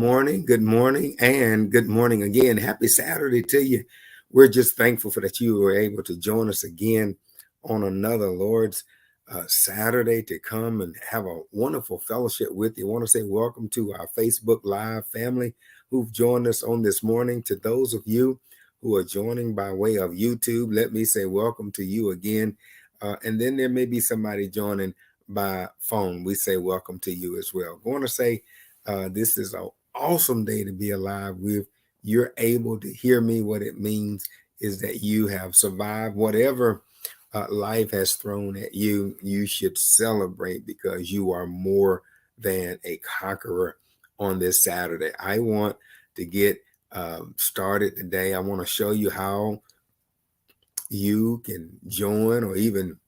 and good morning again. Happy Saturday to you. We're just thankful for that you were able to join us again on another Lord's Saturday to come and have a wonderful fellowship with you. I want to say welcome to our Facebook Live family who've joined us on this morning. To those of you who are joining by way of YouTube, let me say welcome to you again. And then there may be somebody joining by phone. We say welcome to you as well. I want to say this is an awesome day to be alive with. You're able to hear me. What it means is that you have survived whatever life has thrown at you. You should celebrate because you are more than a conqueror on this Saturday. I want to get started today. I want to show you how you can join or even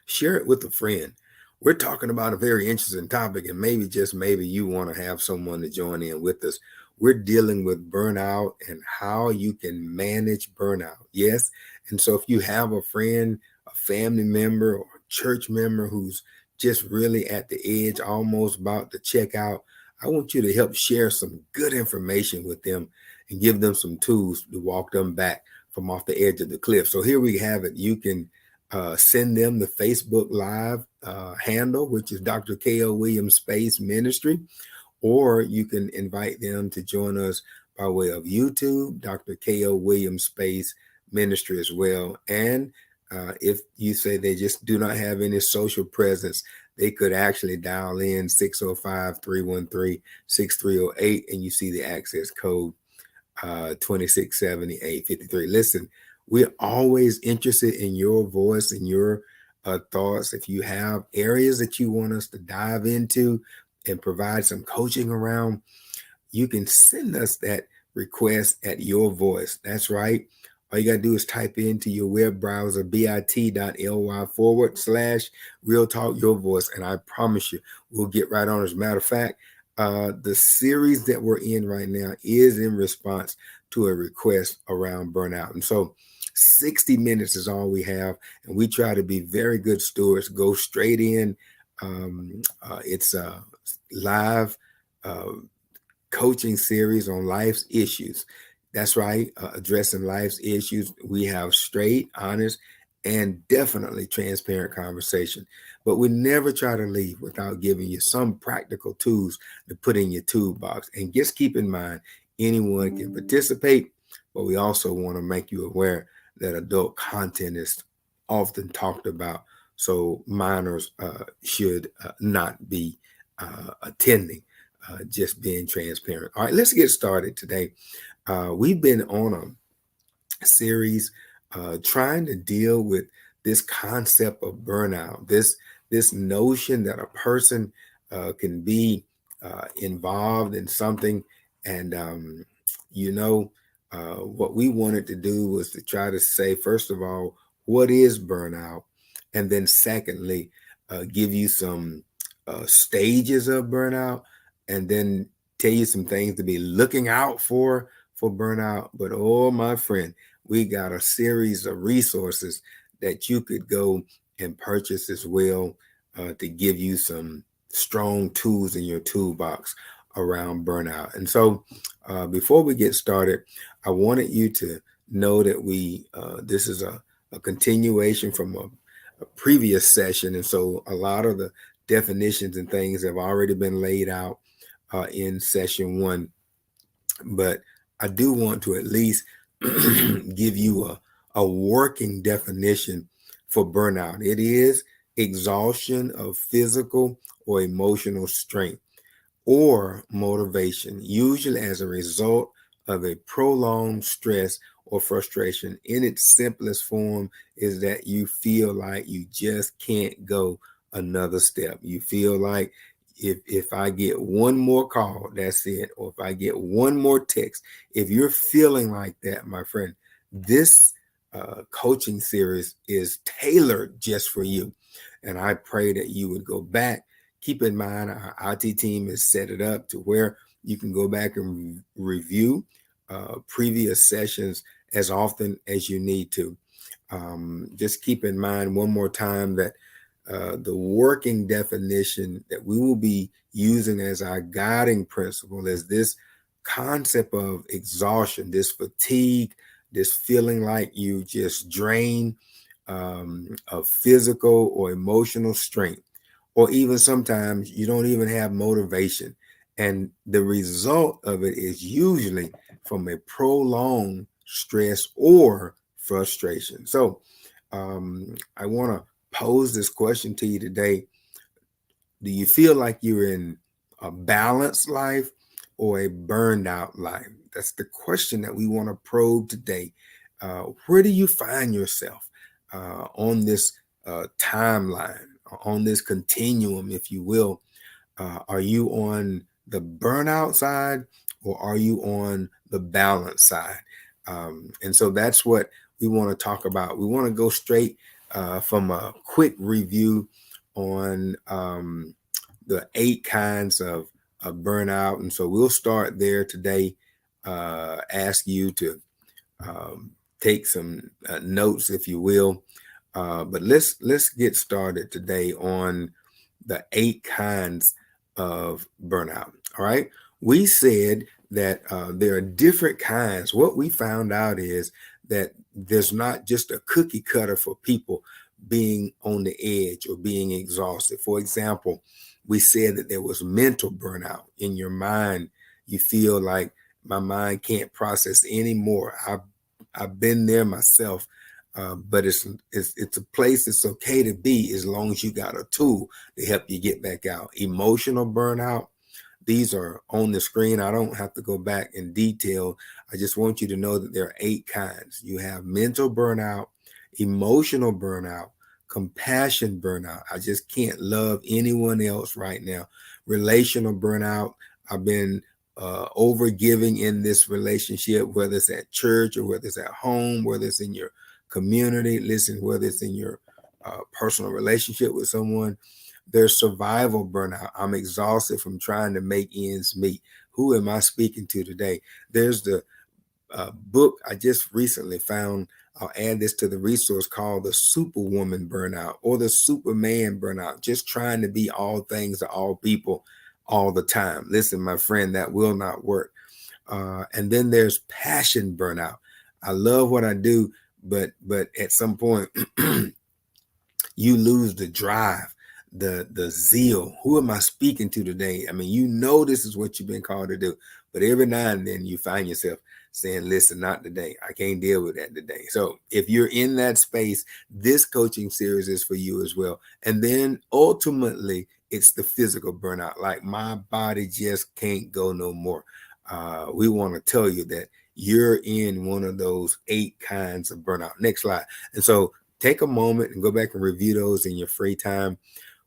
share it with a friend. We're talking about a very interesting topic, and maybe just maybe you want to have someone to join in with us. We're dealing with burnout and how you can manage burnout. Yes. And so if you have a friend, a family member, or a church member who's just really at the edge, almost about to check out, I want you to help share some good information with them and give them some tools to walk them back from off the edge of the cliff. So here we have it. You can send them the Facebook Live handle, which is Dr. K.O. Williams Space Ministry, or you can invite them to join us by way of YouTube, Dr. K.O. Williams Space Ministry as well. And if you say they just do not have any social presence, they could actually dial in 605-313-6308, and you see the access code 267853. Listen, we're always interested in your voice and your thoughts. If you have areas that you want us to dive into and provide some coaching around, you can send us that request at your voice. That's right. All you got to do is type into your web browser, bit.ly/RealTalk Your Voice. And I promise you, we'll get right on. As a matter of fact, the series that we're in right now is in response to a request around burnout. And so 60 minutes is all we have, and we try to be very good stewards, go straight in. It's a live coaching series on life's issues. That's right, addressing life's issues. We have straight, honest, and definitely transparent conversation. But we never try to leave without giving you some practical tools to put in your toolbox. And just keep in mind, anyone can participate, but we also want to make you aware that adult content is often talked about. So minors should not be attending, just being transparent. All right, let's get started today. We've been on a series trying to deal with this concept of burnout, this notion that a person can be involved in something. And, what we wanted to do was to try to say, first of all, what is burnout? And then secondly, give you some stages of burnout, and then tell you some things to be looking out for burnout. But oh, my friend, we got a series of resources that you could go and purchase as well to give you some strong tools in your toolbox around burnout. And so before we get started, I wanted you to know that this is a continuation from a previous session. And so a lot of the definitions and things have already been laid out in session one. But I do want to at least give you a working definition for burnout. It is exhaustion of physical or emotional strength or motivation, usually as a result of a prolonged stress or frustration. In its simplest form is that you feel like you just can't go another step. You feel like if I get one more call, that's it. Or if I get one more text, if you're feeling like that, my friend, this coaching series is tailored just for you. And I pray that you would go back. Keep in mind, our IT team has set it up to where you can go back and review previous sessions as often as you need to. Just keep in mind one more time that the working definition that we will be using as our guiding principle is this concept of exhaustion, this fatigue, this feeling like you just drain of physical or emotional strength, or even sometimes you don't even have motivation. And the result of it is usually from a prolonged stress or frustration. So I want to pose this question to you today. Do you feel like you're in a balanced life or a burned out life? That's the question that we want to probe today. Where do you find yourself on this timeline, on this continuum, if you will? Are you on the burnout side or are you on the balance side? And so that's what we want to talk about. We want to go straight from a quick review on the 8 kinds of burnout. And so we'll start there today. Ask you to take some notes, if you will. But let's get started today on the 8 kinds of burnout. All right. We said that there are different kinds. What we found out is that there's not just a cookie cutter for people being on the edge or being exhausted. For example, we said that there was mental burnout in your mind. You feel like my mind can't process anymore. I've been there myself. But it's a place it's okay to be as long as you got a tool to help you get back out. Emotional burnout, these are on the screen. I don't have to go back in detail. I just want you to know that there are 8 kinds. You have mental burnout, emotional burnout, compassion burnout. I just can't love anyone else right now. Relational burnout. I've been over giving in this relationship, whether it's at church or whether it's at home, whether it's in your community, listen, whether it's in your personal relationship with someone. There's survival burnout. I'm exhausted from trying to make ends meet. Who am I speaking to today? There's the book I just recently found. I'll add this to the resource called the Superwoman Burnout or the Superman Burnout, just trying to be all things to all people all the time. Listen, my friend, that will not work. And then there's passion burnout. I love what I do, but at some point you lose the drive, the zeal. Who am I speaking to today? I mean, you know this is what you've been called to do, but every now and then you find yourself saying, listen, not today. I can't deal with that today. So if you're in that space, this coaching series is for you as well. And then ultimately, it's the physical burnout. Like my body just can't go no more. We want to tell you that you're in one of those 8 kinds of burnout. Next slide. And so take a moment and go back and review those in your free time.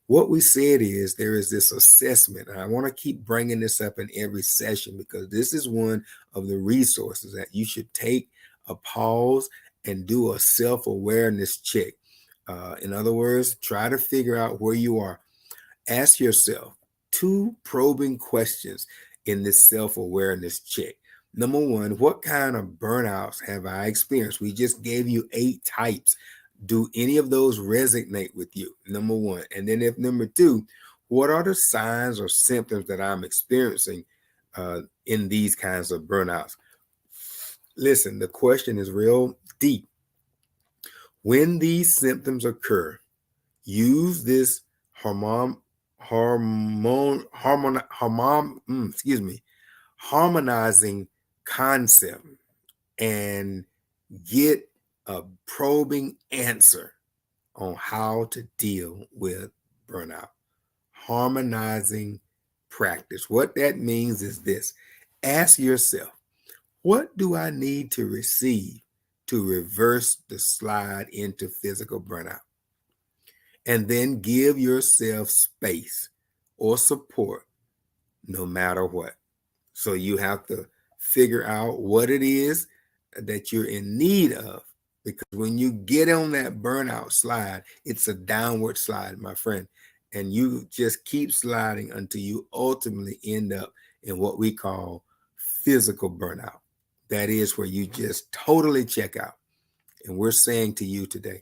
What we said is there is this assessment, and I want to keep bringing this up in every session because this is one of the resources that you should take a pause and do a self-awareness check. In other words, try to figure out where you are. Ask yourself 2 probing questions in this self-awareness check. Number 1, what kind of burnouts have I experienced? We just gave you 8 types. Do any of those resonate with you? Number 1. And then if number 2, what are the signs or symptoms that I'm experiencing in these kinds of burnouts? Listen, the question is real deep. When these symptoms occur, use this harmonizing concept and get a probing answer on how to deal with burnout. Harmonizing practice. What that means is this. Ask yourself, what do I need to receive to reverse the slide into physical burnout? And then give yourself space or support no matter what. So you have to figure out what it is that you're in need of. Because when you get on that burnout slide, it's a downward slide, my friend. And you just keep sliding until you ultimately end up in what we call physical burnout. That is where you just totally check out. And we're saying to you today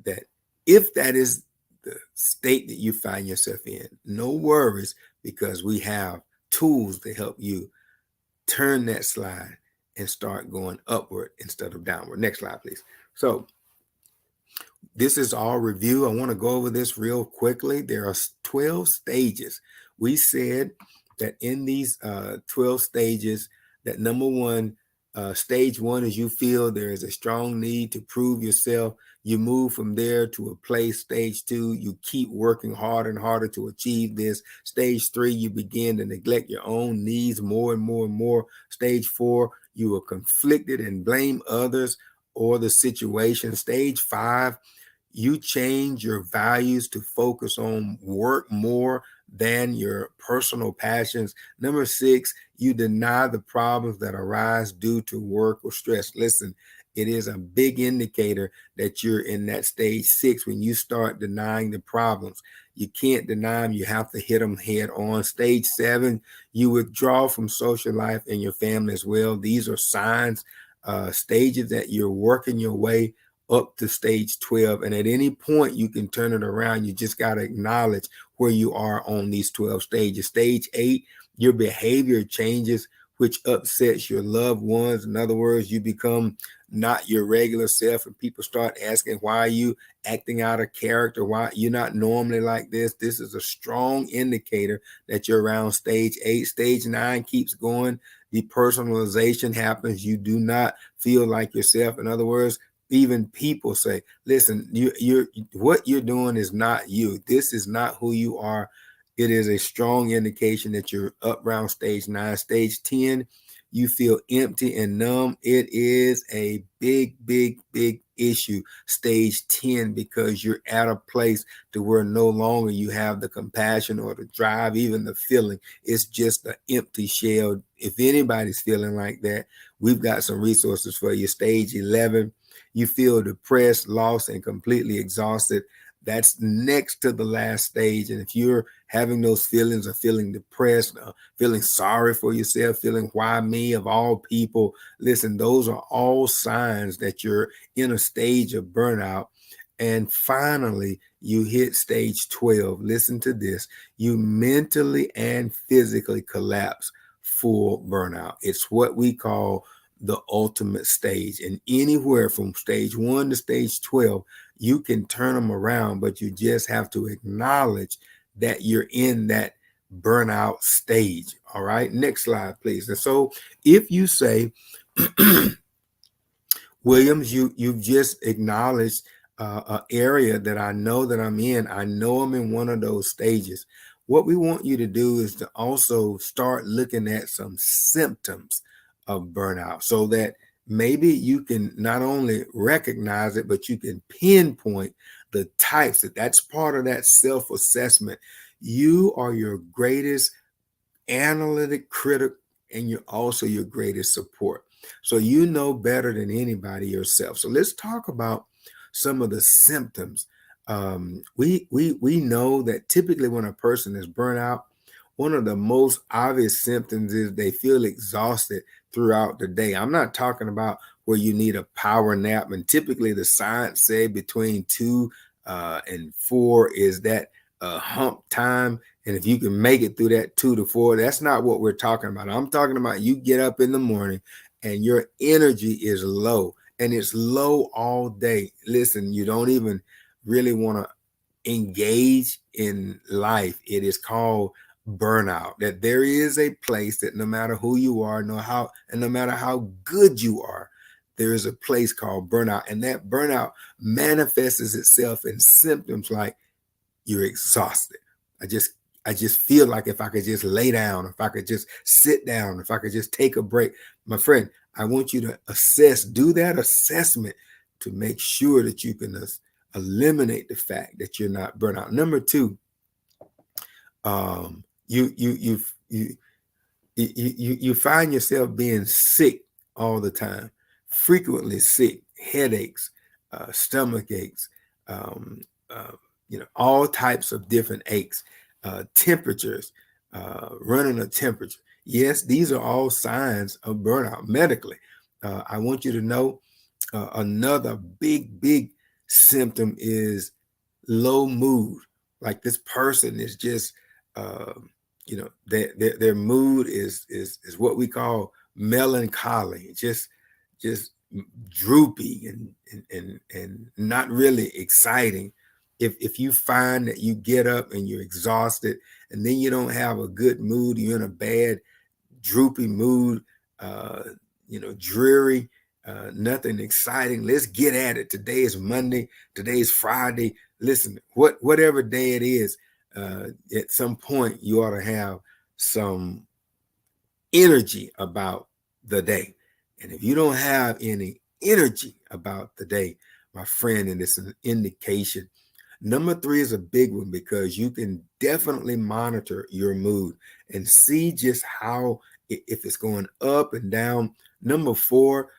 that if that is the state that you find yourself in. No worries, because we have tools to help you turn that slide and start going upward instead of downward. Next slide, please. So this is all review. I want to go over this real quickly. There are 12 stages. We said that in these 12 stages, that number one, stage one is you feel there is a strong need to prove yourself. You move from there to a place. Stage two, you keep working harder and harder to achieve this. Stage three, you begin to neglect your own needs more and more and more. Stage four, you are conflicted and blame others or the situation. Stage five, you change your values to focus on work more than your personal passions. Number six, you deny the problems that arise due to work or stress. Listen, it is a big indicator that you're in that stage six when you start denying the problems. You can't deny them. You have to hit them head on. Stage seven, you withdraw from social life and your family as well. These are signs, stages that you're working your way up to stage 12. And at any point, you can turn it around. You just got to acknowledge where you are on these 12 stages. Stage 8, your behavior changes, which upsets your loved ones. In other words, you become not your regular self, and people start asking, why are you acting out of character? Why you're not normally like this? This is a strong indicator that you're around stage 8. Stage 9 keeps going. Depersonalization happens. You do not feel like yourself. In other words, even people say, listen, you're what you're doing is not you. This is not who you are. It is a strong indication that you're up around stage 9. Stage 10, you feel empty and numb. It is a big, big, big issue, stage 10, because you're at a place to where no longer you have the compassion or the drive, even the feeling. It's just an empty shell. If anybody's feeling like that, we've got some resources for you. Stage 11, you feel depressed, lost, and completely exhausted. That's next to the last stage. And if you're having those feelings of feeling depressed, feeling sorry for yourself, feeling why me of all people, listen, those are all signs that you're in a stage of burnout. And finally, you hit stage 12. Listen to this. You mentally and physically collapse, full burnout. It's what we call the ultimate stage. And anywhere from stage 1 to stage 12, you can turn them around, but you just have to acknowledge that you're in that burnout stage. All right. Next slide, please. And so if you say, Williams, you've just acknowledged an area that I know that I'm in. I know I'm in one of those stages. What we want you to do is to also start looking at some symptoms of burnout so that maybe you can not only recognize it, but you can pinpoint the types. That's part of that self-assessment. You are your greatest analytic critic, and you're also your greatest support. So you know better than anybody yourself. So let's talk about some of the symptoms. We know that typically when a person is burnt out, one of the most obvious symptoms is they feel exhausted throughout the day. I'm not talking about where you need a power nap. And typically the science say between 2 and 4 is that hump time. And if you can make it through that 2 to 4, that's not what we're talking about. I'm talking about you get up in the morning and your energy is low, and it's low all day. Listen, you don't even really want to engage in life. It is called burnout. That there is a place that no matter who you are, no matter how good you are, there is a place called burnout. And that burnout manifests itself in symptoms like you're exhausted. I just feel like if I could just lay down, if I could just sit down, if I could just take a break. My friend, I want you to do that assessment to make sure that you can eliminate the fact that you're not burnt out. Number 2, you find yourself being sick all the time, frequently sick, headaches, stomach aches, all types of different aches, temperatures, running a temperature. Yes, these are all signs of burnout medically. I want you to know another big symptom is low mood, like this person is just, their mood is what we call melancholy, just droopy and not really exciting. If you find that you get up and you're exhausted and then you don't have a good mood, you're in a bad droopy mood, uh, dreary, nothing exciting. Let's get at it. Today is Monday. Today is Friday. Listen, whatever day it is, at some point you ought to have some energy about the day. And if you don't have any energy about the day, my friend, and it's an indication. Number three is a big one because you can definitely monitor your mood and see just how, if it's going up and down. Number four,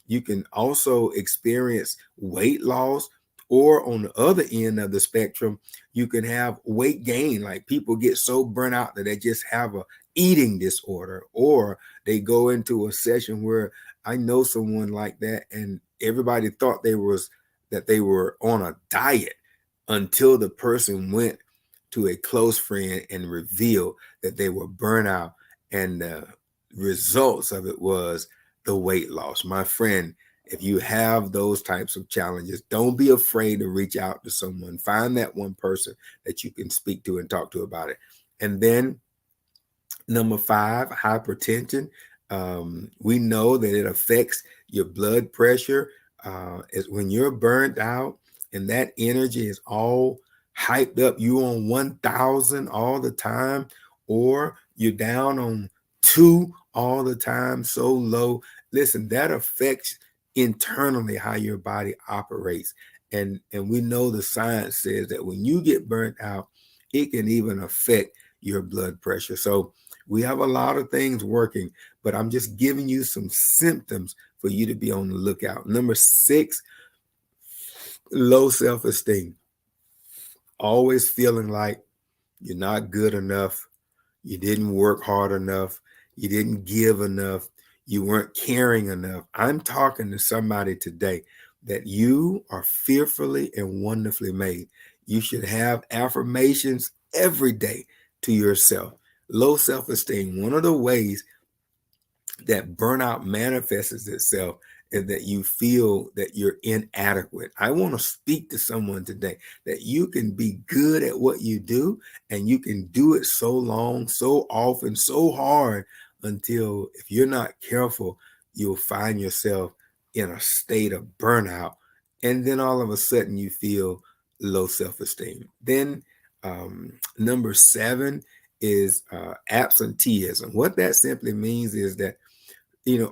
you can also experience weight loss, or on the other end of the spectrum, you can have weight gain. Like people get so burnt out that they just have a eating disorder, or they go into a session where I know someone like that, and everybody thought that they were on a diet until the person went to a close friend and revealed that they were burnt out, and the results of it was the weight loss. My friend, if you have those types of challenges, don't be afraid to reach out to someone. Find that one person that you can speak to and talk to about it. And then number five, hypertension. We know that it affects your blood pressure. Is when you're burnt out and that energy is all hyped up, you on 1,000 all the time, or you're down on 2 all the time, so low. Listen, that affects internally how your body operates. And we know the science says that when you get burnt out, it can even affect your blood pressure. So we have a lot of things working, but I'm just giving you some symptoms for you to be on the lookout. Number six, low self-esteem. Always feeling like you're not good enough, you didn't work hard enough, you didn't give enough, you weren't caring enough. I'm talking to somebody today that you are fearfully and wonderfully made. You should have affirmations every day to yourself. Low self-esteem, one of the ways that burnout manifests itself is that you feel that you're inadequate. I want to speak to someone today that you can be good at what you do, and you can do it so long, so often, so hard, until if you're not careful, you'll find yourself in a state of burnout. And then all of a sudden you feel low self-esteem. Then number seven is absenteeism. What that simply means is that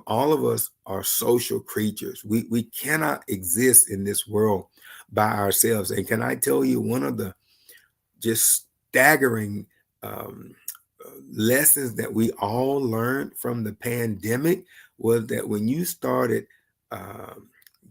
all of us are social creatures. We cannot exist in this world by ourselves. And can I tell you, one of the just staggering lessons that we all learned from the pandemic was that when you started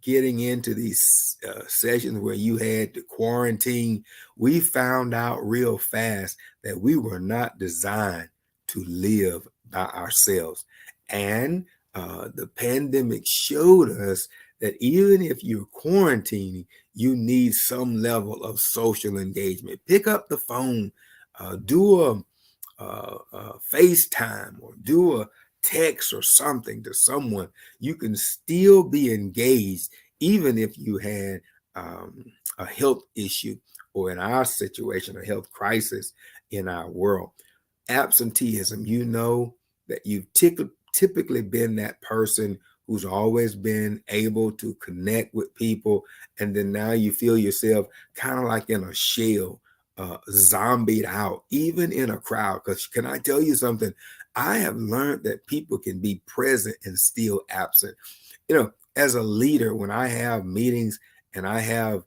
getting into these sessions where you had to quarantine, we found out real fast that we were not designed to live by ourselves. And the pandemic showed us that even if you're quarantining, you need some level of social engagement. Pick up the phone, do a FaceTime, or do a text or something to someone. You can still be engaged even if you had a health issue, or in our situation, a health crisis in our world. Absenteeism, that you've typically been that person who's always been able to connect with people, and then now you feel yourself kind of like in a shell, zombied out, even in a crowd. Because can I tell you something? I have learned that people can be present and still absent. As a leader, when I have meetings and I have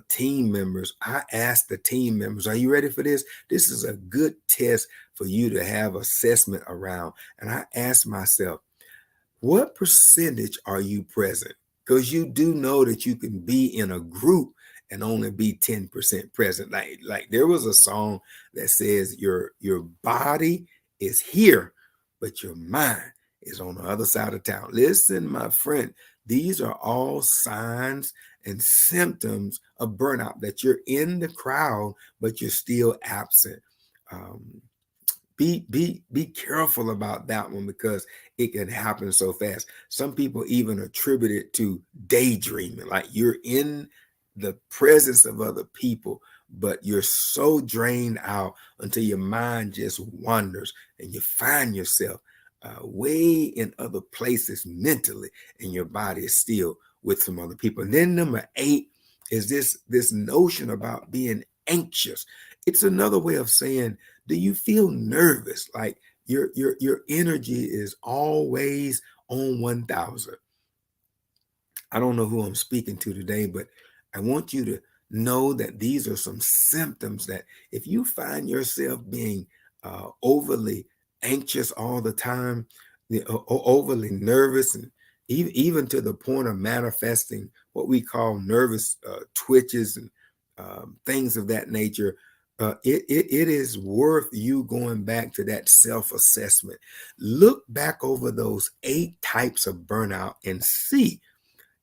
team members, I ask the team members, are you ready for this? This is a good test for you to have assessment around. And I ask myself, what percentage are you present? Because you do know that you can be in a group and only be 10% present. Like there was a song that says your body is here, but your mind is on the other side of town. Listen, my friend, These are all signs and symptoms of burnout, that you're in the crowd, but you're still absent. Um, be careful about that one, because it can happen so fast. Some people even attribute it to daydreaming, like you're in the presence of other people, but you're so drained out until your mind just wanders and you find yourself way in other places mentally, and your body is still with some other people. And then number 8 is this notion about being anxious. It's another way of saying, do you feel nervous? Like your energy is always on 1,000. I don't know who I'm speaking to today, but I want you to know that these are some symptoms that if you find yourself being overly anxious all the time, overly nervous, and even to the point of manifesting what we call nervous twitches and things of that nature, it is worth you going back to that self-assessment. Look back over those 8 types of burnout and see,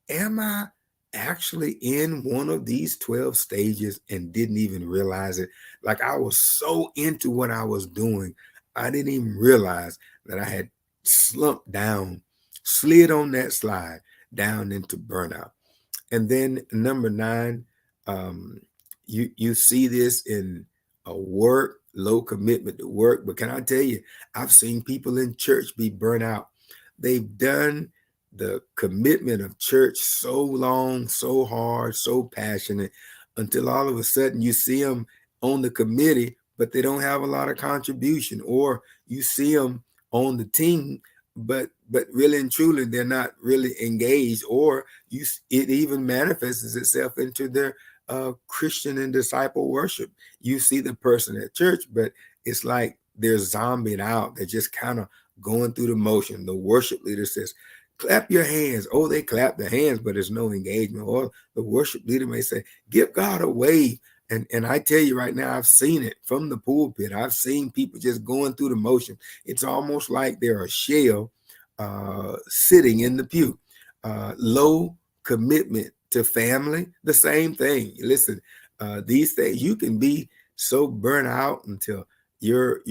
am I actually in one of these 12 stages and didn't even realize it? Like, I was so into what I was doing, I didn't even realize that I had slumped down, slid on that slide down into burnout. And then number 9, um, you see this in a work, low commitment to work. But can I tell you, I've seen people in church be burnt out. They've done the commitment of church so long, so hard, so passionate, until all of a sudden you see them on the committee, but they don't have a lot of contribution, or you see them on the team, but really and truly they're not really engaged, or it even manifests itself into their Christian and disciple worship. You see the person at church, but it's like they're zombied out. They're just kind of going through the motion. The worship leader says, clap your hands. Oh, they clap their hands, but there's no engagement. Or the worship leader may say, give God a wave. And I tell you right now, I've seen it from the pulpit. I've seen people just going through the motion. It's almost like they're a shell sitting in the pew. Low commitment to family, the same thing. Listen, these things, you can be so burnt out until your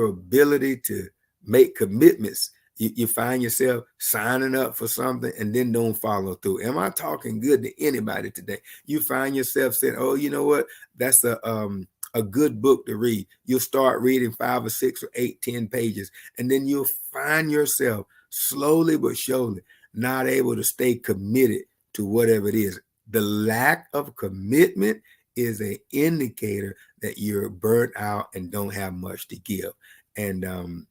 ability to make commitments, you find yourself signing up for something and then don't follow through. Am I talking good to anybody today? You find yourself saying, oh, you know what? That's a good book to read. You'll start reading 5 or 6 or 8, 10 pages, and then you'll find yourself slowly but surely not able to stay committed to whatever it is. The lack of commitment is an indicator that you're burnt out and don't have much to give. And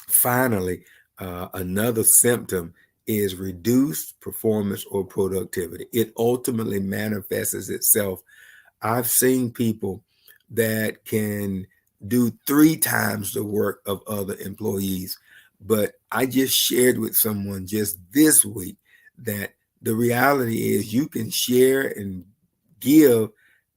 finally, another symptom is reduced performance or productivity. It ultimately manifests itself. I've seen people that can do 3 times the work of other employees. But I just shared with someone just this week that the reality is you can share and give,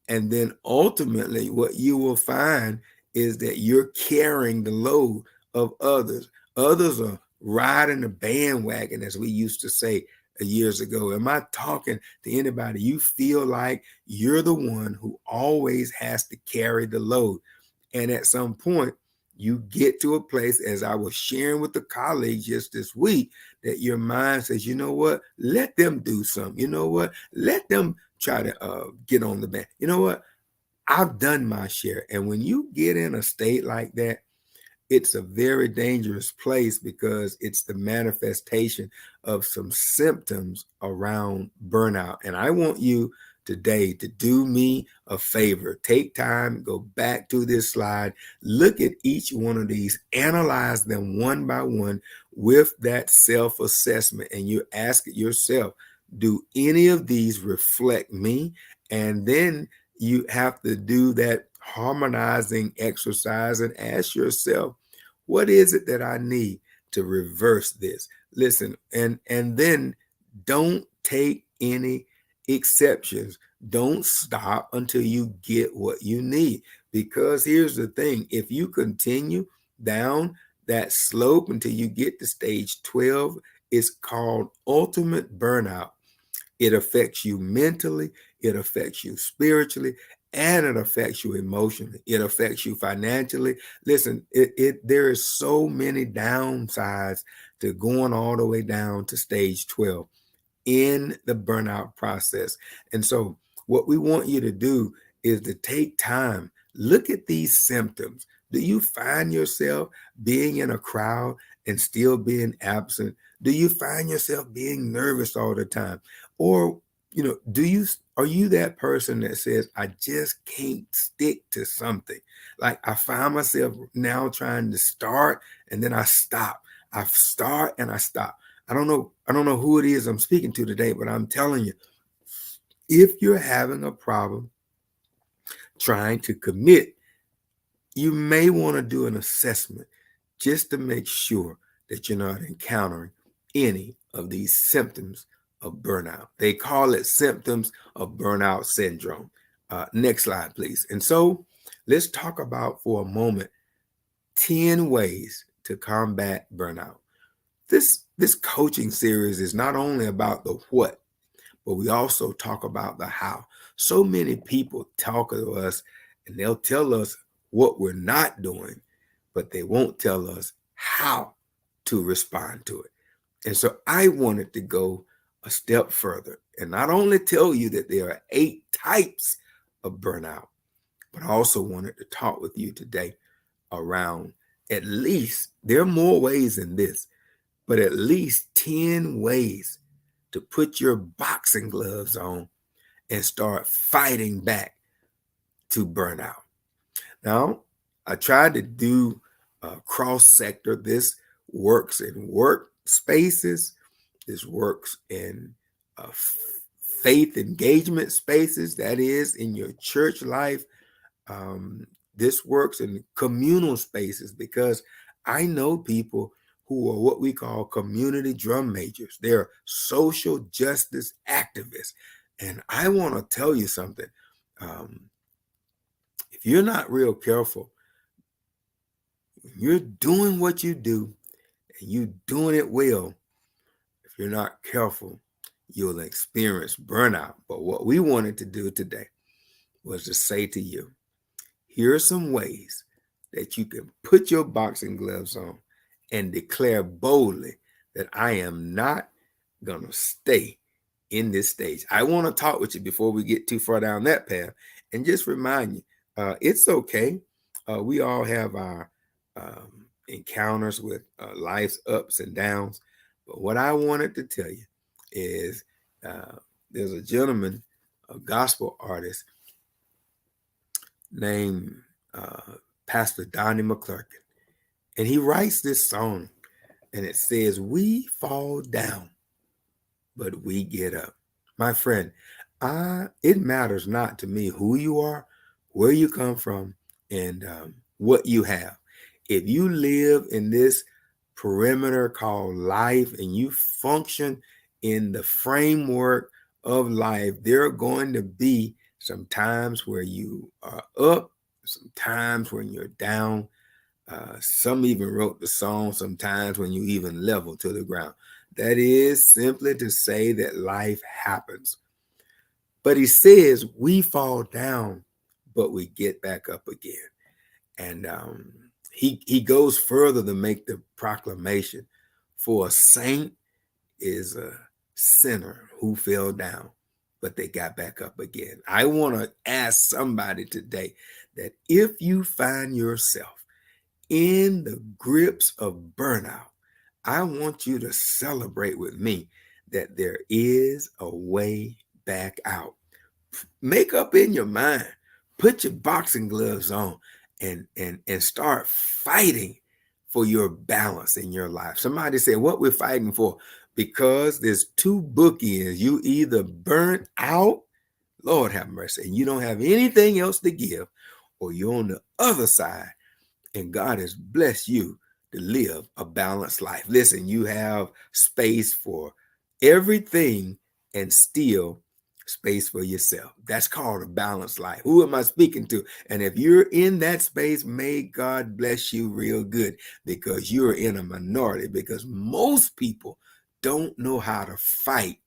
and then ultimately what you will find is that you're carrying the load of others. Others are riding the bandwagon, as we used to say years ago. Am I talking to anybody? You feel like you're the one who always has to carry the load. And at some point, you get to a place, as I was sharing with the colleagues just this week, that your mind says, you know what? Let them do something. You know what? Let them try to get on the band. You know what? I've done my share. And when you get in a state like that, it's a very dangerous place, because it's the manifestation of some symptoms around burnout. And I want you today to do me a favor. Take time, go back to this slide, look at each one of these, analyze them one by one with that self-assessment, and you ask yourself, do any of these reflect me? And then you have to do that harmonizing exercise and ask yourself, what is it that I need to reverse this? Listen, and then don't take any exceptions. Don't stop until you get what you need. Because here's the thing, if you continue down that slope until you get to stage 12, It's called ultimate burnout. It affects you mentally, it affects you spiritually, and it affects you emotionally. It affects you financially. Listen, there is so many downsides to going all the way down to stage 12 in the burnout process. And so what we want you to do is to take time, look at these symptoms. Do you find yourself being in a crowd and still being absent? Do you find yourself being nervous all the time? Or, are you that person that says, I just can't stick to something? Like I find myself now trying to start and then I stop. I start and I stop. I don't know who it is I'm speaking to today, but I'm telling you, if you're having a problem trying to commit, you may want to do an assessment just to make sure that you're not encountering any of these symptoms of burnout. They call it symptoms of burnout syndrome. Next slide, please. And so let's talk about for a moment 10 ways to combat burnout. This coaching series is not only about the what, but we also talk about the how. So many people talk to us and they'll tell us what we're not doing, but they won't tell us how to respond to it. And so I wanted to go a step further and not only tell you that there are 8 types of burnout, but I also wanted to talk with you today around at least, there are more ways than this, but at least 10 ways to put your boxing gloves on and start fighting back to burnout. Now, I tried to do cross sector. This works in work spaces. This works in faith engagement spaces, that is, in your church life. This works in communal spaces because I know people who are what we call community drum majors. They're social justice activists. And I want to tell you something. If you're not real careful, you're doing what you do and you're doing it well. If you're not careful, you'll experience burnout. But what we wanted to do today was to say to you, here are some ways that you can put your boxing gloves on and declare boldly that I am not going to stay in this stage. I want to talk with you before we get too far down that path and just remind you, it's okay. We all have our encounters with life's ups and downs. But what I wanted to tell you is there's a gentleman, a gospel artist named Pastor Donnie McClurkin. And he writes this song and it says, we fall down, but we get up. My friend, it matters not to me who you are, where you come from, and what you have. If you live in this perimeter called life and you function in the framework of life, there are going to be some times where you are up, some times when you're down. Some even wrote the song sometimes when you even level to the ground. That is simply to say that life happens. But he says we fall down, but we get back up again. And he goes further to make the proclamation, for a saint is a sinner who fell down, but they got back up again. I want to ask somebody today that if you find yourself in the grips of burnout, I want you to celebrate with me that there is a way back out. Make up in your mind, put your boxing gloves on and start fighting for your balance in your life. Somebody said, what we're fighting for? Because there's 2 bookends. You either burnt out, Lord have mercy, and you don't have anything else to give, or you're on the other side and God has blessed you to live a balanced life. Listen, you have space for everything and still space for yourself. That's called a balanced life. Who am I speaking to? And if you're in that space, may God bless you real good, because you're in a minority, because most people don't know how to fight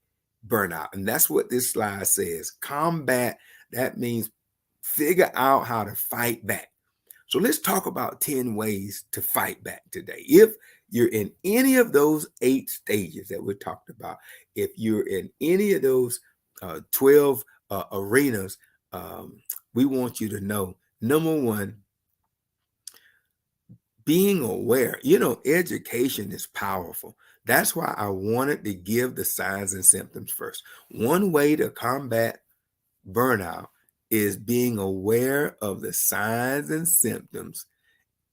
burnout. And that's what this slide says. Combat, that means figure out how to fight back. So let's talk about 10 ways to fight back today. If you're in any of those 8 stages that we talked about, if you're in any of those 12 arenas, we want you to know, number one, being aware. Education is powerful. That's why I wanted to give the signs and symptoms first. One way to combat burnout is being aware of the signs and symptoms.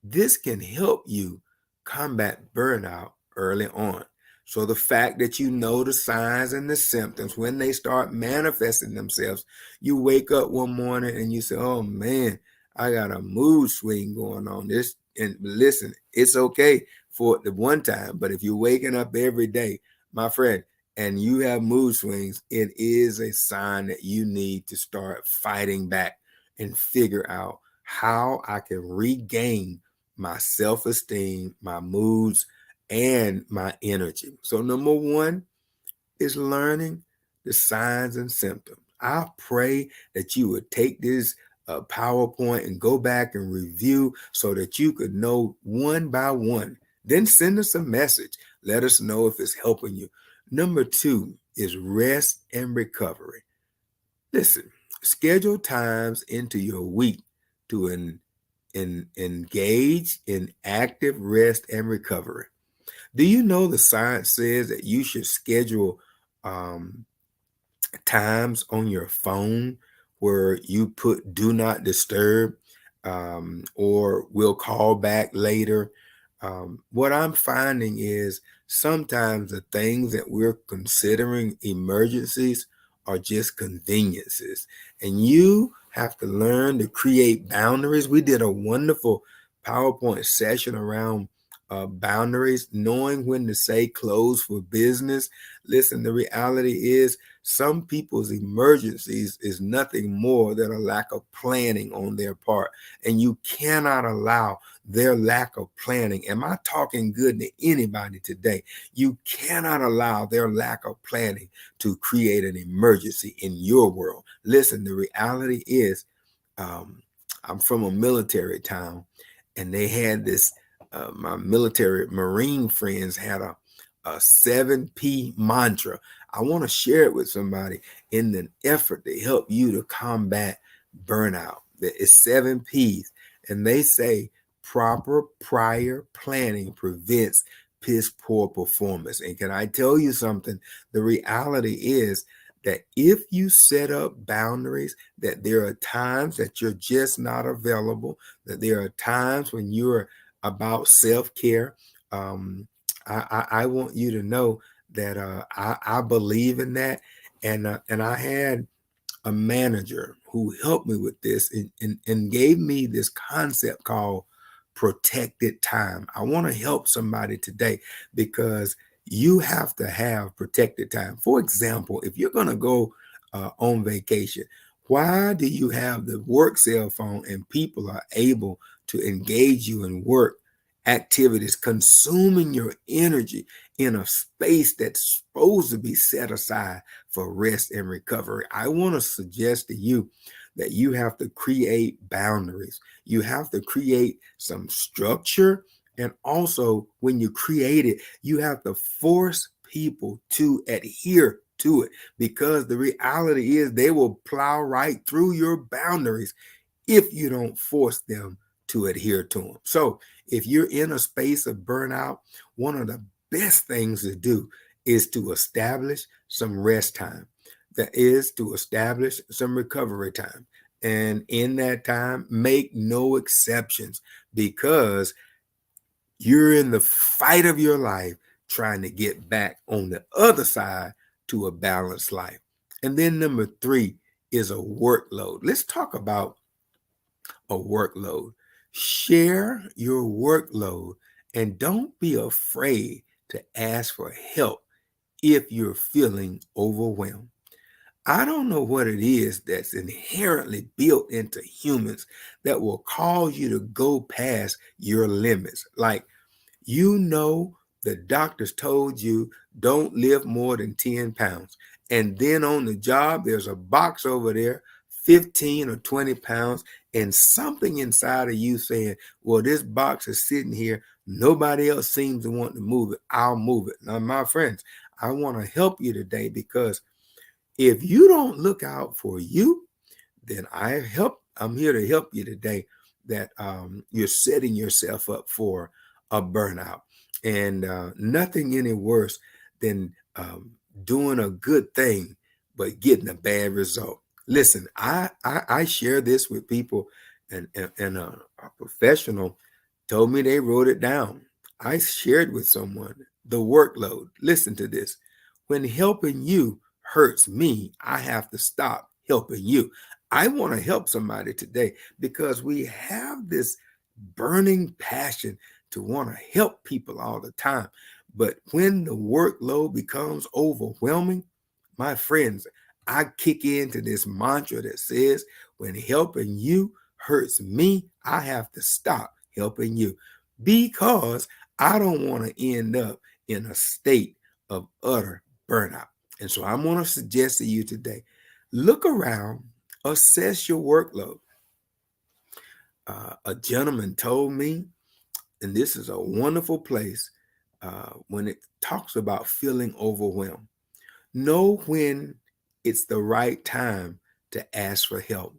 This can help you combat burnout early on. So the fact that you know the signs and the symptoms, when they start manifesting themselves, you wake up one morning and you say, oh man, I got a mood swing going on. This, and listen, it's okay for the one time, but if you're waking up every day, my friend, and you have mood swings, it is a sign that you need to start fighting back and figure out how I can regain my self-esteem, my moods, and my energy. So number one is learning the signs and symptoms. I pray that you would take this PowerPoint and go back and review so that you could know one by one. Then send us a message. Let us know if it's helping you. Number two is rest and recovery. Listen, schedule times into your week to engage in active rest and recovery. Do you know the science says that you should schedule times on your phone where you put do not disturb, or we'll call back later? What I'm finding is sometimes the things that we're considering emergencies are just conveniences, and you have to learn to create boundaries. We did a wonderful PowerPoint session around boundaries, knowing when to say close for business. Listen, the reality is some people's emergencies is nothing more than a lack of planning on their part, and you cannot allow their lack of planning. Am I talking good to anybody today? You cannot allow their lack of planning to create an emergency in your world. Listen, the reality is, I'm from a military town, and they had this, my military Marine friends had a 7P mantra. I want to share it with somebody in an effort to help you to combat burnout. It's 7Ps, and they say proper prior planning prevents piss poor performance. And can I tell you something? The reality is that if you set up boundaries, that there are times that you're just not available, that there are times when you're about self-care. I want you to know that I believe in that. And I had a manager who helped me with this and gave me this concept called protected time. I want to help somebody today because you have to have protected time. For example, if you're going to go on vacation, why do you have the work cell phone and people are able to engage you in work activities, consuming your energy in a space that's supposed to be set aside for rest and recovery? I want to suggest to you that you have to create boundaries. You have to create some structure. And also, when you create it, you have to force people to adhere to it, because the reality is they will plow right through your boundaries if you don't force them to adhere to them. So if you're in a space of burnout, one of the best things to do is to establish some rest time. That is to establish some recovery time. And in that time, make no exceptions, because you're in the fight of your life trying to get back on the other side to a balanced life. And then number three is a workload. Let's talk about a workload. Share your workload, and don't be afraid to ask for help if you're feeling overwhelmed. I don't know what it is that's inherently built into humans that will cause you to go past your limits. Like, the doctors told you don't lift more than 10 pounds. And then on the job, there's a box over there, 15 or 20 pounds, and something inside of you saying, well, this box is sitting here. Nobody else seems to want to move it. I'll move it. Now, my friends, I want to help you today, because if you don't look out for you, then I'm here to help you today, that you're setting yourself up for a burnout. And nothing any worse than doing a good thing but getting a bad result. Listen, I share this with people, and a professional told me they wrote it down. I shared with someone the workload. Listen to this. When helping you hurts me, I have to stop helping you. I want to help somebody today, because we have this burning passion to want to help people all the time. But when the workload becomes overwhelming, my friends, I kick into this mantra that says, when helping you hurts me, I have to stop helping you, because I don't want to end up in a state of utter burnout. And so I'm going to suggest to you today, look around, assess your workload. A gentleman told me, and this is a wonderful place when it talks about feeling overwhelmed. Know when it's the right time to ask for help.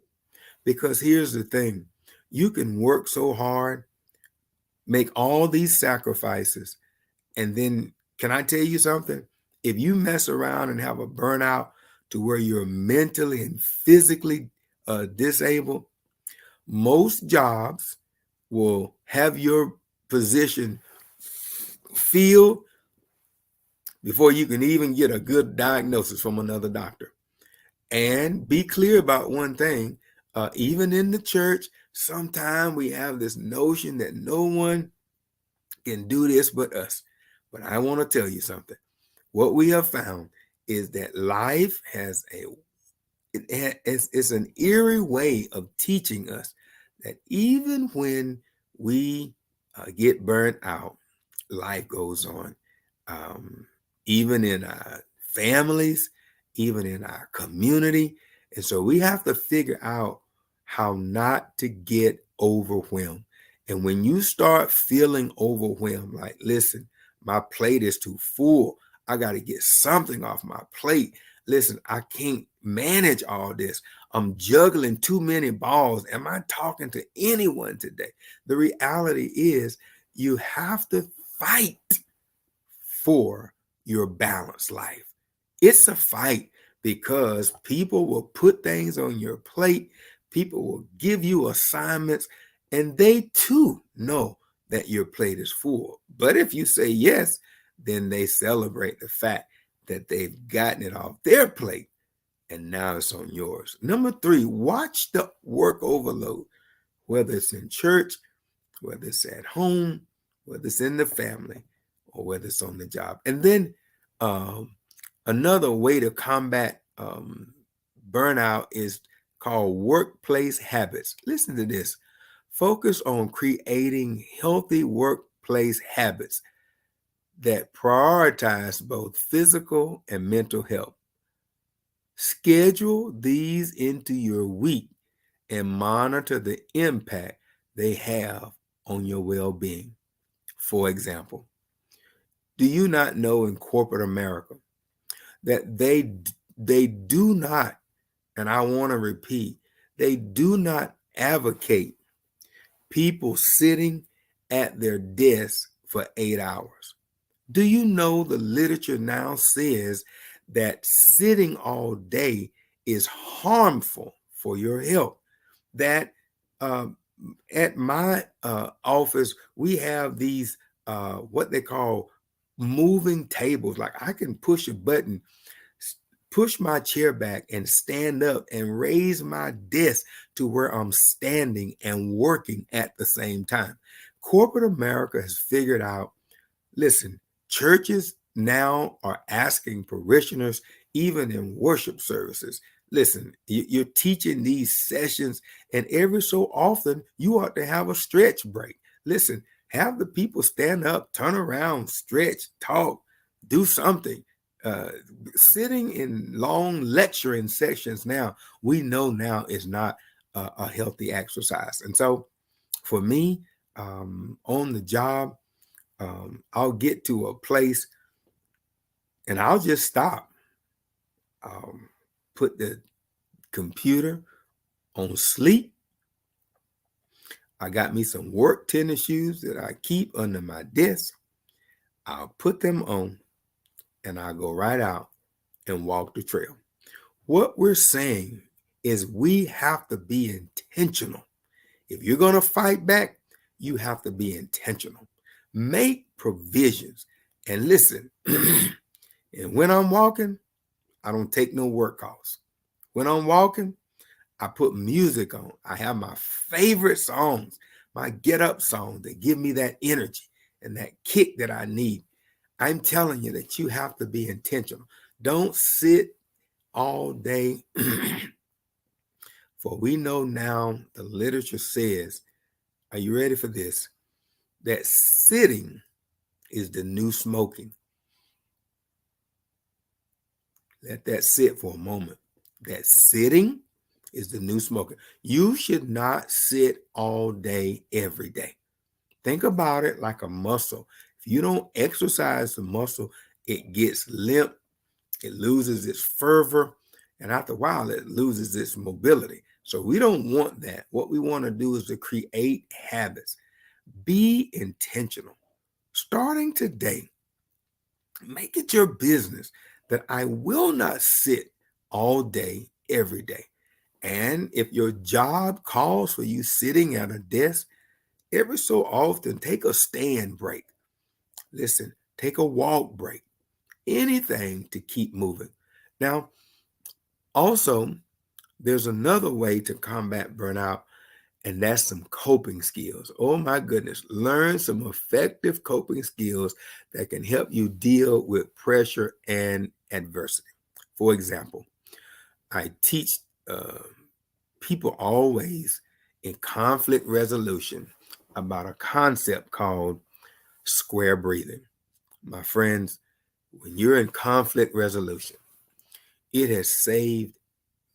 Because here's the thing, you can work so hard, make all these sacrifices, and then, can I tell you something? If you mess around and have a burnout to where you're mentally and physically disabled, most jobs will have your position filled before you can even get a good diagnosis from another doctor. And be clear about one thing, even in the church, sometimes we have this notion that no one can do this but us. But I want to tell you something. What we have found is that life has it's an eerie way of teaching us that even when we get burnt out, life goes on. Even in our families, even in our community. And so we have to figure out how not to get overwhelmed. And when you start feeling overwhelmed, like, listen, my plate is too full, I got to get something off my plate. Listen, I can't manage all this. I'm juggling too many balls. Am I talking to anyone today? The reality is, you have to fight for your balanced life. It's a fight, because people will put things on your plate. People will give you assignments, and they too know that your plate is full. But if you say yes, then they celebrate the fact that they've gotten it off their plate, and now it's on yours. Number 3, watch the work overload, whether it's in church, whether it's at home, whether it's in the family, or whether it's on the job. And then another way to combat burnout is called workplace habits. Listen to this. Focus on creating healthy workplace habits that prioritize both physical and mental health. Schedule these into your week and monitor the impact they have on your well-being. For example, do you not know in corporate America that they do not, and I want to repeat, they do not advocate people sitting at their desk for 8 hours? Do you know the literature now says that sitting all day is harmful for your health? That at my office, we have these what they call moving tables. Like, I can push a button, push my chair back, and stand up and raise my desk to where I'm standing and working at the same time. Corporate America has figured out, listen, churches now are asking parishioners, even in worship services, listen, you're teaching these sessions, and every so often you ought to have a stretch break. Listen, Have the people stand up, turn around, stretch, talk, do something. Uh, Sitting in long lecturing sessions now, we know now is not a healthy exercise. And so for me, on the job, I'll get to a place and I'll just stop. Put the computer on sleep. I got me some work tennis shoes that I keep under my desk. I'll put them on and I'll go right out and walk the trail. What we're saying is we have to be intentional. If you're going to fight back, you have to be intentional. Make provisions. And listen, and when I'm walking, I don't take no work calls. When I'm walking, I put music on. I have my favorite songs, my get up songs that give me that energy and that kick that I need. I'm telling you that you have to be intentional. Don't sit all day. For we know now the literature says, are you ready for this? That sitting is the new smoking. Let that sit for a moment. That sitting is the new smoking. You should not sit all day, every day. Think about it like a muscle. If you don't exercise the muscle, it gets limp, it loses its fervor, and after a while, it loses its mobility. So we don't want that. What we want to do is to create habits. Be intentional. Starting today, make it your business that I will not sit all day, every day. And if your job calls for you sitting at a desk, every so often, take a stand break. Listen, take a walk break. Anything to keep moving. Now, also, there's another way to combat burnout, and that's some coping skills. Oh my goodness, learn some effective coping skills that can help you deal with pressure and adversity. For example, I teach people always in conflict resolution about a concept called square breathing. My friends, when you're in conflict resolution, it has saved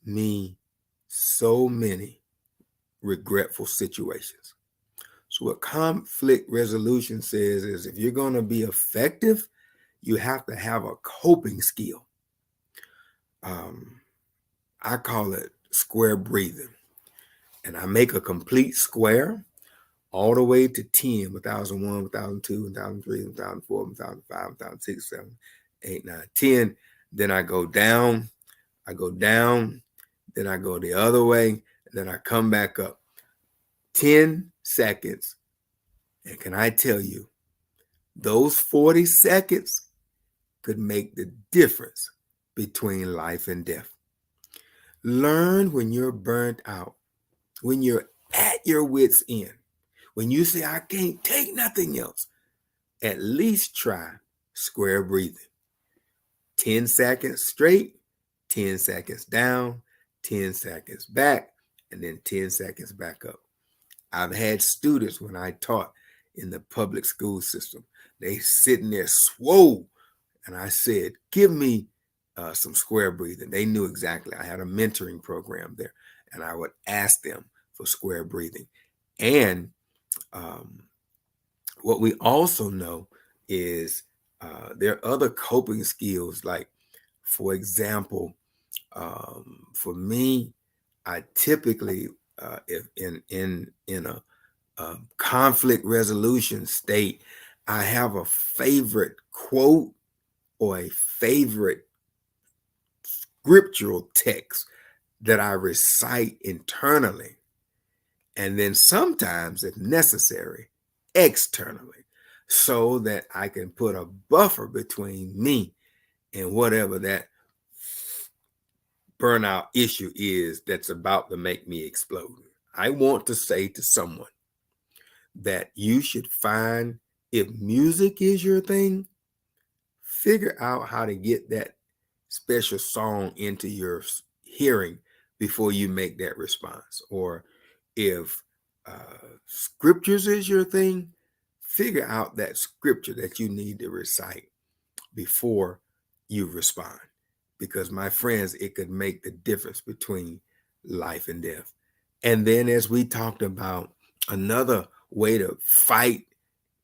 me so many regretful situations. So what conflict resolution says is if you're going to be effective, you have to have a coping skill. I call it square breathing. And I make a complete square all the way to 10, 1001, 1002, 1003, 1004, 1005, 1006, 7, 8, 9, 10. Then I go down, then I go the other way, and then I come back up. 10 seconds. And can I tell you, those 40 seconds could make the difference between life and death. Learn when you're burnt out, when you're at your wit's end, when you say, I can't take nothing else, at least try square breathing. 10 seconds straight, 10 seconds down, 10 seconds back, and then 10 seconds back up. I've had students when I taught in the public school system, they sitting there swole. And I said, give me some square breathing. They knew exactly. I had a mentoring program there, and I would ask them for square breathing. And what we also know is there are other coping skills. Like, for example, for me, I typically, if in a conflict resolution state, I have a favorite quote or a favorite scriptural text that I recite internally. And then sometimes, if necessary, externally, so that I can put a buffer between me and whatever that burnout issue is that's about to make me explode. I want to say to someone that you should find, if music is your thing, figure out how to get that special song into your hearing before you make that response. Or if scriptures is your thing, figure out that scripture that you need to recite before you respond. Because, my friends, it could make the difference between life and death. And then, as we talked about, another way to fight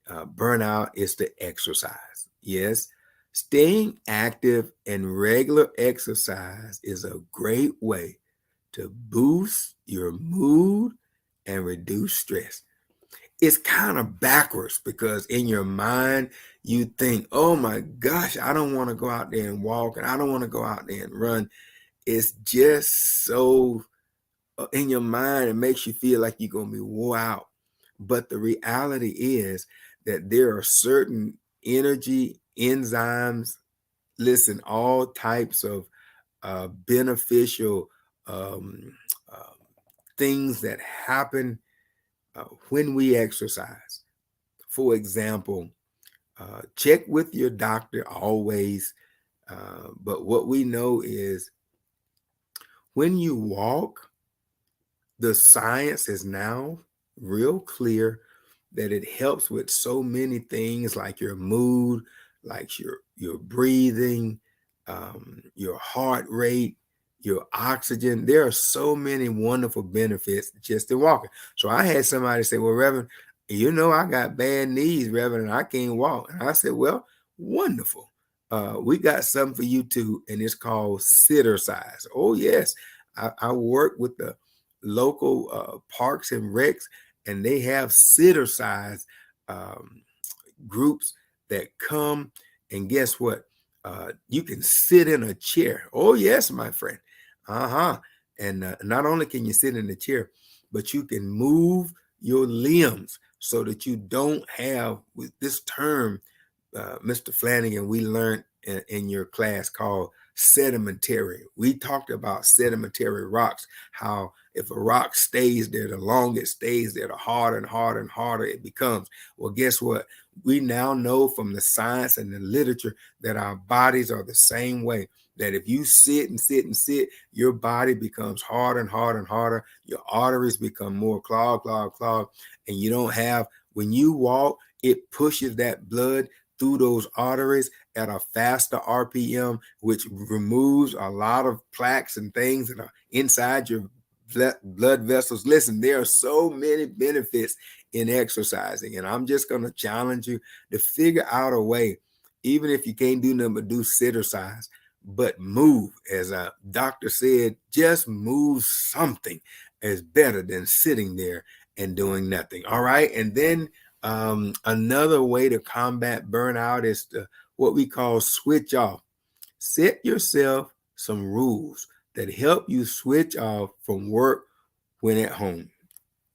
burnout is to exercise. Yes, staying active and regular exercise is a great way to boost your mood and reduce stress. It's kind of backwards because in your mind, you think, oh my gosh, I don't want to go out there and walk and I don't want to go out there and run. It's just so in your mind, it makes you feel like you're going to be wore out. But the reality is that there are certain energy enzymes, listen, all types of beneficial um, uh, things that happen when we exercise. For example, check with your doctor always. But what we know is when you walk, the science is now real clear that it helps with so many things like your mood, like your breathing, your heart rate, your oxygen. There are so many wonderful benefits just in walking. So I had somebody say, well, Reverend, I got bad knees, Reverend, and I can't walk. And I said, well, wonderful. We got something for you too, and it's called sitter size. Oh, yes. I work with the local parks and recs, and they have sitter size um, groups that come, and guess what? You can sit in a chair. Oh, yes, my friend. And not only can you sit in the chair, but you can move your limbs so that you don't have, with this term, Mr. Flanagan, we learned in your class called sedimentary. We talked about sedimentary rocks, how if a rock stays there, the longer it stays there, the harder and harder and harder it becomes. Well, guess what? We now know from the science and the literature that our bodies are the same way. That if you sit and sit and sit, your body becomes harder and harder and harder. Your arteries become more clogged, and you don't have, when you walk, it pushes that blood through those arteries at a faster RPM, which removes a lot of plaques and things that are inside your blood vessels. Listen, there are so many benefits in exercising, and I'm just going to challenge you to figure out a way, even if you can't do nothing but do sitter size, but move. As a doctor said, just move something is better than sitting there and doing nothing. All right. And then another way to combat burnout is what we call switch off. Set yourself some rules that help you switch off from work when at home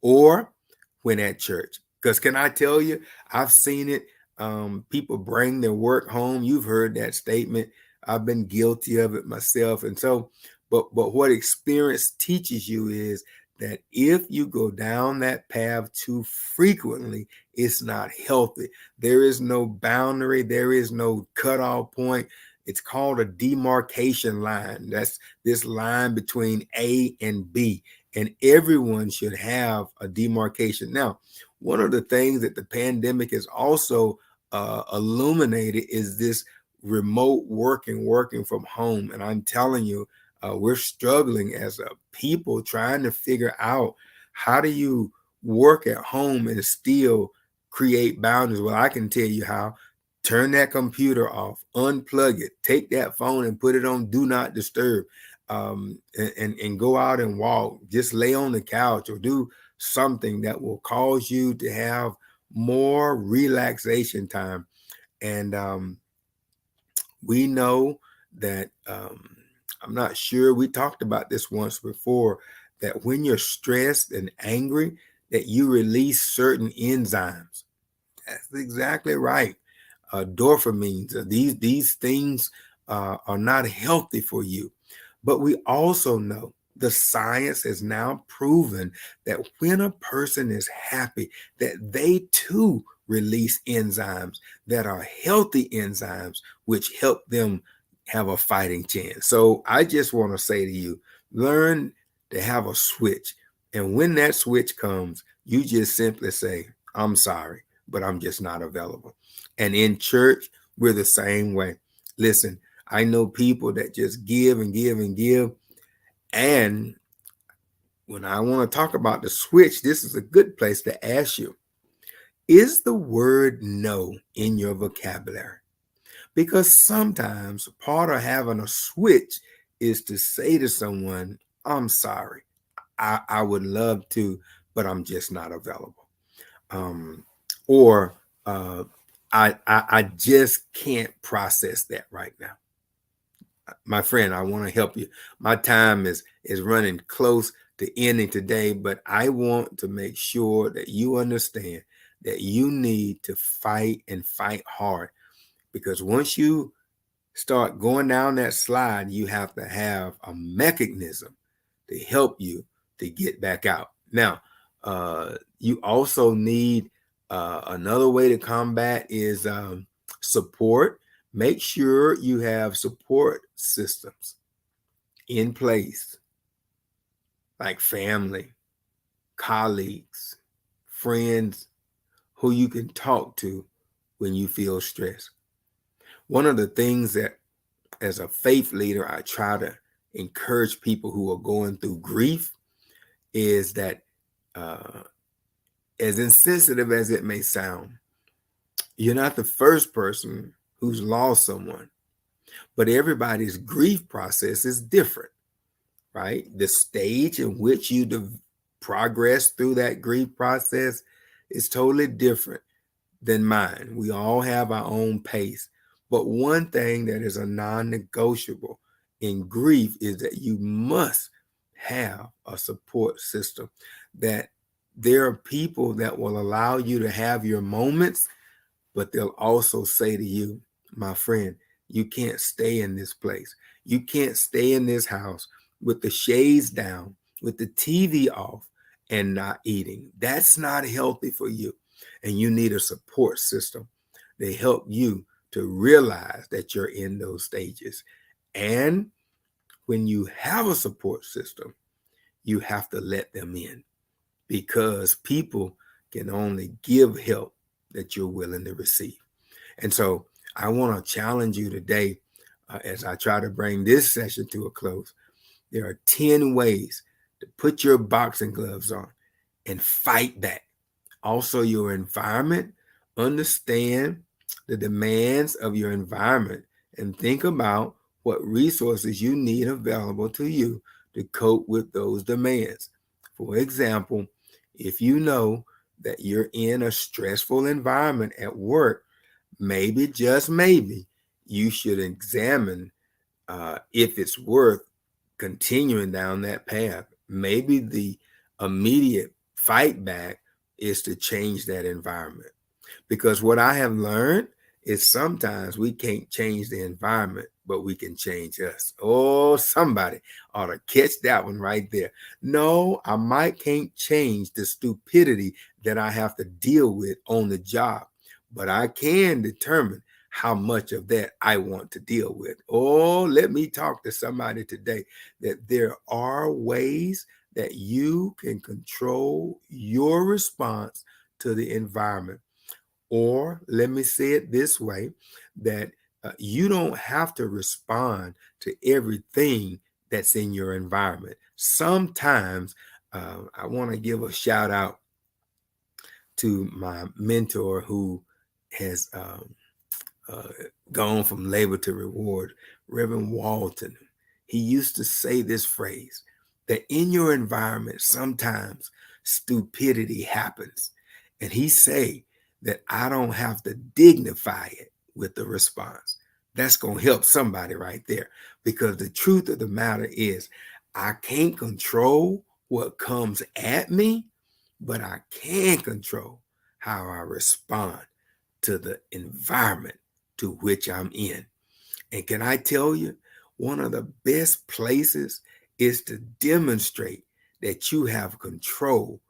or when at church. Because can I tell you, I've seen it. People bring their work home. You've heard that statement. I've been guilty of it myself. And so, but what experience teaches you is that if you go down that path too frequently, it's not healthy. There is no boundary. There is no cutoff point. It's called a demarcation line. That's this line between A and B. And everyone should have a demarcation. Now, one of the things that the pandemic has also illuminated is this remote working from home. And I'm telling you, we're struggling as a people trying to figure out how do you work at home and still create boundaries. Well, I can tell you how. Turn that computer off, unplug it, take that phone and put it on do not disturb, and go out and walk. Just lay on the couch or do something that will cause you to have more relaxation time. And we know that I'm not sure, we talked about this once before, that when you're stressed and angry, that you release certain enzymes. That's exactly right. Dopamines. These things are not healthy for you. But we also know the science has now proven that when a person is happy, that they too release enzymes that are healthy enzymes, which help them have a fighting chance. So I just want to say to you, learn to have a switch. And when that switch comes, you just simply say, I'm sorry. but I'm just not available. And in church, we're the same way. Listen, I know people that just give and give and give. And when I want to talk about the switch, this is a good place to ask you, is the word no in your vocabulary? Because sometimes part of having a switch is to say to someone, I'm sorry. I would love to, but I'm just not available. Or I just can't process that right now. My friend, I want to help you. My time is running close to ending today, but I want to make sure that you understand that you need to fight and fight hard, because once you start going down that slide, you have to have a mechanism to help you to get back out. Now, you also need another way to combat is support. Make sure you have support systems in place, like family, colleagues, friends who you can talk to when you feel stressed. One of the things that, as a faith leader, I try to encourage people who are going through grief is that, as insensitive as it may sound, you're not the first person who's lost someone, but everybody's grief process is different, right? The stage in which you progress through that grief process is totally different than mine. We all have our own pace. But one thing that is a non-negotiable in grief is that you must have a support system, that there are people that will allow you to have your moments, but they'll also say to you, my friend, you can't stay in this place. You can't stay in this house with the shades down, with the TV off, and not eating. That's not healthy for you. And you need a support system to help you to realize that you're in those stages. And when you have a support system, you have to let them in, because people can only give help that you're willing to receive. And so I want to challenge you today, as I try to bring this session to a close. There are 10 ways to put your boxing gloves on and fight back. Also, your environment. Understand the demands of your environment and think about what resources you need available to you to cope with those demands. For example, if you know that you're in a stressful environment at work, maybe, just maybe, you should examine if it's worth continuing down that path. Maybe the immediate fight back is to change that environment. Because what I have learned is sometimes we can't change the environment, but we can change us. Oh, somebody ought to catch that one right there. No, I might can't change the stupidity that I have to deal with on the job, but I can determine how much of that I want to deal with. Oh, let me talk to somebody today that there are ways that you can control your response to the environment. Or let me say it this way, that you don't have to respond to everything that's in your environment. Sometimes I want to give a shout out to my mentor who has uh, gone from labor to reward, Reverend Walton. He used to say this phrase, that in your environment, sometimes stupidity happens. And he say that I don't have to dignify it with the response. That's going to help somebody right there. Because the truth of the matter is, I can't control what comes at me, but I can control how I respond to the environment to which I'm in. And can I tell you, one of the best places is to demonstrate that you have control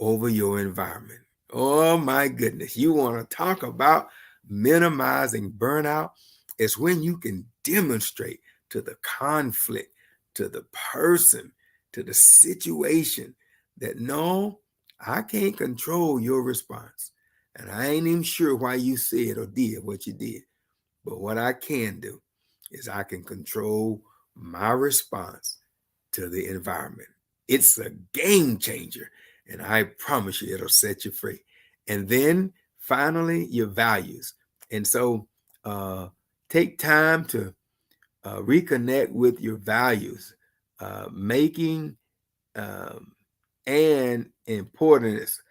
over your environment. Oh my goodness. You want to talk about minimizing burnout? It's when you can demonstrate to the conflict, to the person, to the situation that no, I can't control your response. And I ain't even sure why you said or did what you did. But what I can do is I can control my response to the environment. It's a game changer. And I promise you, it'll set you free. And then finally, your values. And so take time to reconnect with your values, making and importance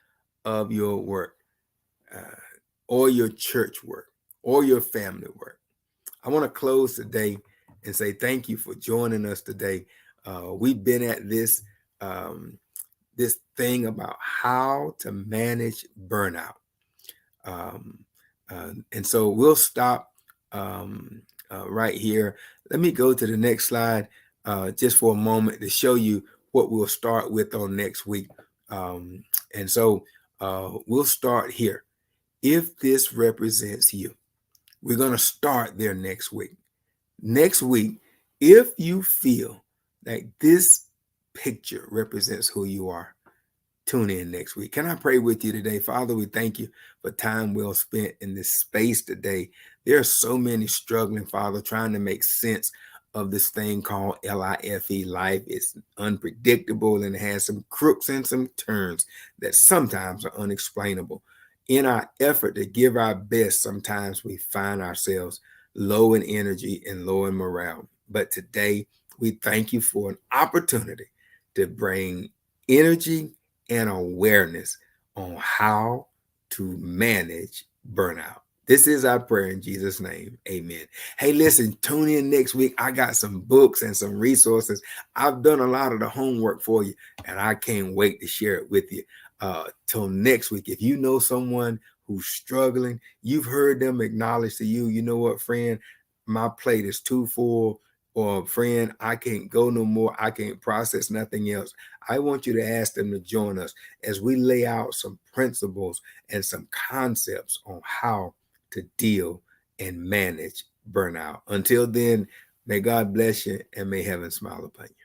of your work, uh, or your church work, or your family work. I want to close today and say thank you for joining us today. We've been at this thing about how to manage burnout. Um, and so we'll stop right here. Let me go to the next slide just for a moment to show you what we'll start with on next week. And so we'll start here. If this represents you, we're going to start there next week. Next week, if you feel like this picture represents who you are, tune in next week. Can I pray with you today? Father, we thank you for time well spent in this space today. There are so many struggling, Father, trying to make sense of this thing called LIFE, life. It's unpredictable and it has some crooks and some turns that sometimes are unexplainable. In our effort to give our best, sometimes we find ourselves low in energy and low in morale. But today, we thank you for an opportunity to bring energy and awareness on how to manage burnout. This is our prayer in Jesus' name. Amen. Hey, listen, tune in next week. I got some books and some resources. I've done a lot of the homework for you, and I can't wait to share it with you. Till next week. If you know someone who's struggling, you've heard them acknowledge to you, you know what, friend, my plate is too full, or friend, I can't go no more. I can't process nothing else. I want you to ask them to join us as we lay out some principles and some concepts on how to deal and manage burnout. Until then, may God bless you and may heaven smile upon you.